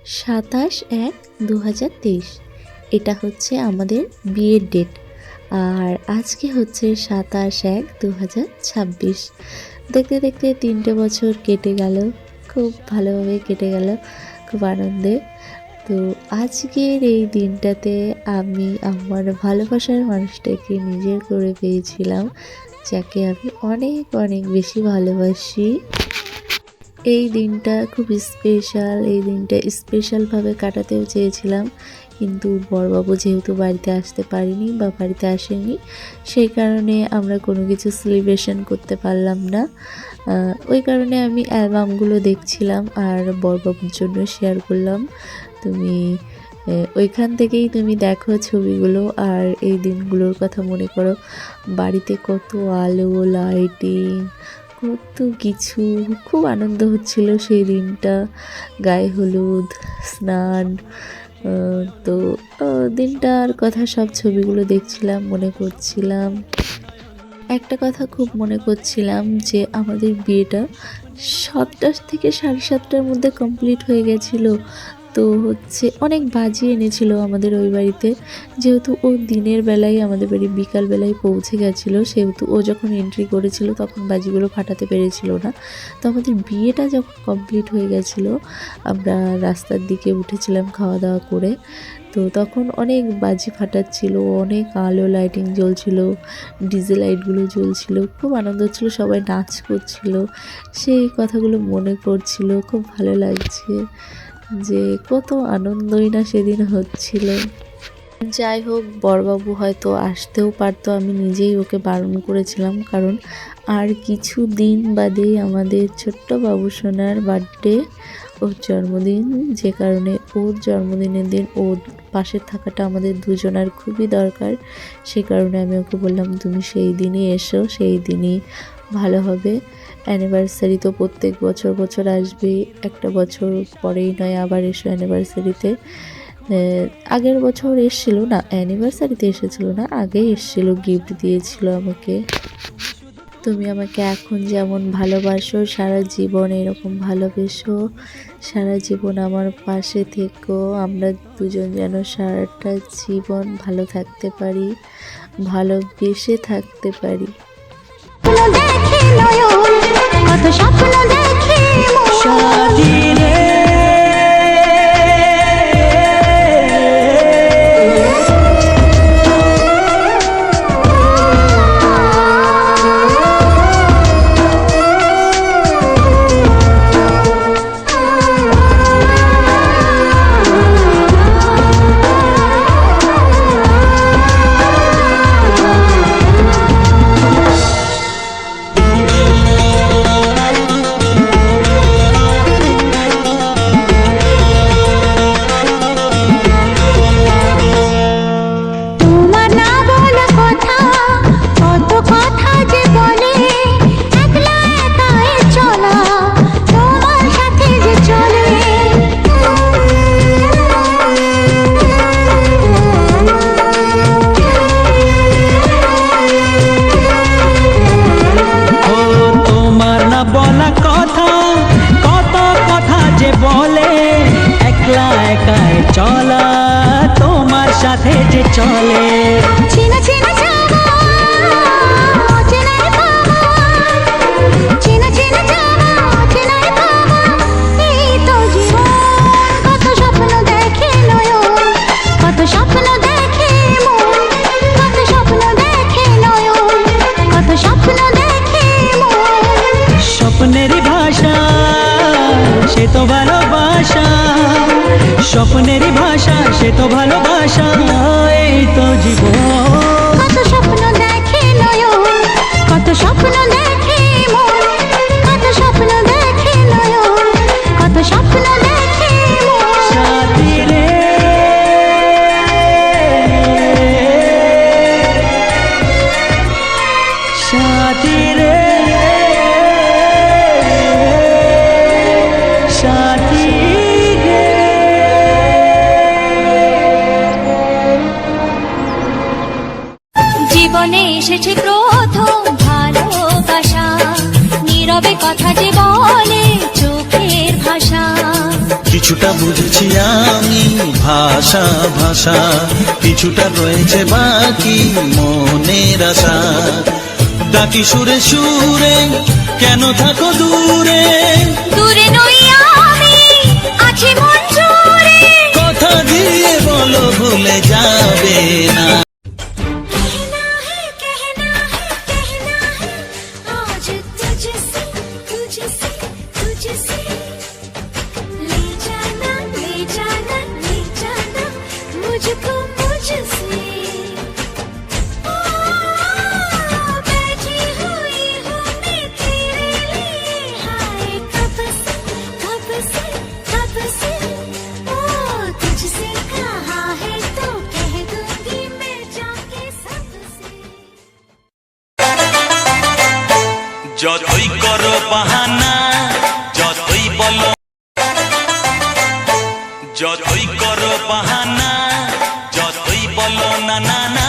27/1/2023 এটা হচ্ছে আমাদের বিয়ের ডেট। আর আজকে হচ্ছে 27/1/2026। দেখতে দেখতে 3টে বছর কেটে গেল, খুব ভালোভাবে কেটে গেল, খুব আনন্দে। তো আজকের এই দিনটাতে আমি আমার ভালোবাসার মানুষটাকে নিজের করে পেয়েছিলাম, যাকে আমি অনেক অনেক বেশি ভালোবাসি। এই দিনটা খুব স্পেশাল, এই দিনটা স্পেশালভাবে কাটাতেও চেয়েছিলাম, কিন্তু বড়বাবু যেহেতু বাড়িতে আসতে পারেনি বা বাড়িতে আসেনি, সেই কারণে আমরা কোনো কিছু সেলিব্রেশন করতে পারলাম না। ওই কারণে আমি অ্যালবামগুলো দেখছিলাম আর বড়বাবুর জন্য শেয়ার করলাম। তুমি ওইখান থেকেই তুমি দেখো ছবিগুলো আর এই দিনগুলোর কথা মনে করো। বাড়িতে কত আলো, লাইটিং, কত কিছু, খুব আনন্দ হচ্ছিল সেই দিনটা। গায়ে হলুদ, স্নান, তো দিনটার কথা সব ছবিগুলো দেখছিলাম, মনে করছিলাম। একটা কথা খুব মনে করছিলাম যে আমাদের বিয়েটা 7টা থেকে 7:30টার মধ্যে কমপ্লিট হয়ে গেছিলো। তো হচ্ছে অনেক বাজি এনেছিল আমাদের ওই বাড়িতে, যেহেতু ও দিনের বেলায় আমাদের বাড়ি বিকালবেলায় পৌঁছে গেছিলো, সেহেতু ও যখন এন্ট্রি করেছিল তখন বাজিগুলো ফাটাতে পেরেছিল না। তো আমাদের বিয়েটা যখন কমপ্লিট হয়ে গেছিলো, আমরা রাস্তার দিকে উঠেছিলাম খাওয়া দাওয়া করে। তো তখন অনেক বাজি ফাটাচ্ছিল, অনেক আলো লাইটিং জ্বলছিল, ডিজে লাইটগুলো জ্বলছিল, খুব আনন্দ হচ্ছিলো, সবাই নাচ করছিল। সেই কথাগুলো মনে পড়ছিল, খুব ভালো লাগছে যে কত আনন্দই না সেদিন হচ্ছিল। যাই হোক, বড়বাবু হয়তো আসতেও পারতো, আমি নিজেই ওকে বারণ করেছিলাম, কারণ আর কিছু দিন বাদেই আমাদের ছোট্ট বাবু সোনার বার্থডে, ওর জন্মদিন। যে কারণে ওর জন্মদিনের দিন ওর পাশে থাকাটা আমাদের দুজনার খুবই দরকার। সে কারণে আমি ওকে বললাম, তুমি সেই দিনই এসো, সেই দিনই ভালো হবে। অ্যানিভার্সারি তো প্রত্যেক বছর বছর আসবে, একটা বছর পরেই নয় আবার এসো অ্যানিভার্সারিতে। আগের বছর এসেছিল না, অ্যানিভার্সারিতে এসেছিল না, আগেই এসেছিল, গিফট দিয়েছিল আমাকে। তুমি আমাকে এখন যেমন ভালোবাসো, সারা জীবন এরকম ভালোবেসো, সারা জীবন আমার পাশে থেকো। আমরা দুজন যেন সারাটা জীবন ভালো থাকতে পারি, ভালোবেসে থাকতে পারি। কত স্বপ্ন দেখে চলা, তোমার সাথে যে চলে। চিনা চিনা স্বপ্নেরই ভাষা সে তো ভালোবাসা, স্বপ্নেরই ভাষা সে তো ভালোবাসা, এই তো জীবন। কত স্বপ্ন দেখে নয়ন, কত স্বপ্ন দেখে মন, কত স্বপ্ন দেখে নয়ন, কত স্বপ্ন দেখে মন। সাথী রে, সাথী রে, সাথী রে। জীবনে এসেছে প্রথম ভালোবাসা, নীরবে কথা যে বলে চোখের ভাষা। কিছু কিছুটা বুঝেছি আমি ভাষা ভাষা, কিছুটা রয়েছে বাকি মনের আশা। ডাকি সুরে সুরে কেন থাকো দূরে, দূরে নই আমি, আছি মন জুড়ে। কথা দিয়ে বলো ভুলে যাবে না। कहना है कहना है कहना है, आज तुझसे तुझसे तुझसे। ले जाना ले जाना ले जाना मुझको मुझसे। ओ, बैठी हुई हूँ मैं तेरे लिए, हाय कब से कब से ओ तुझसे कहा है तो कह दूंगी मैं जाके सबसे। যতই করো বাহানা, যতই বলো, যতই করো বাহানা, যতই বলো না না না,